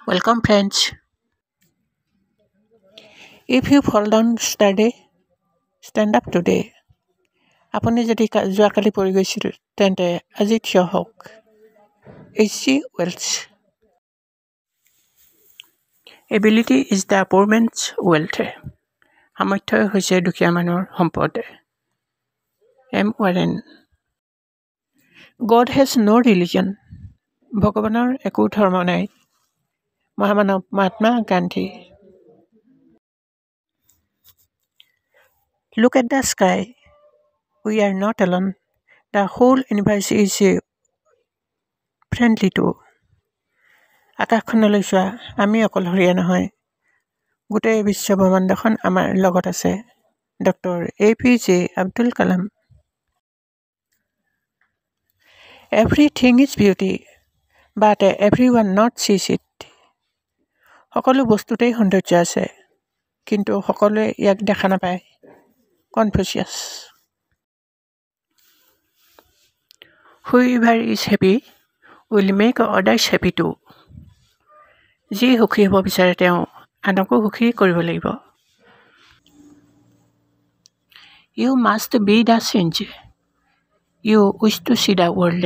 Welcome, friends. If you fall down yesterday, stand up today. আপুনি যদি যোৱাকালি পৰি গৈছিল তেন্তে আজি থিয় হওক। H.G. Wells. Ability is the poor man's wealth. সামৰ্থ্যই হৈছে দুখীয়া মানুহৰ সম্পদ। M. Warren. God has no religion. ভগৱানৰ একো ধৰ্ম নাই। মহামানৱ Mahatma Gandhi. Look at the sky. We are not alone. The whole universe is friendly too. আকাশখনলৈ চোৱা, আমি অকলশৰীয়া নহয়। গোটেই বিশ্ব ব্ৰহ্মাণ্ডখন আমাৰ লগত আছে। Doctor APJ Abdul Kalam. Everything is beauty, but everyone not sees it. সকলো বস্তুতেই সৌন্দৰ্য আছে, কিন্তু সকলোৱে ইয়াক দেখা নাপায়। Confucius. Whoever is happy will make others happy too. যি সুখী হ'ব বিচাৰে তেওঁ আনকো সুখী কৰিব লাগিব। You must be the change you wish to see the world.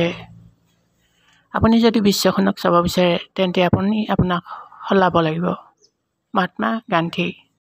আপুনি যদি বিশ্বখনক চাব বিচাৰে তেন্তে আপুনি আপোনাক সলাব লাগিব। মহাত্মা গান্ধী।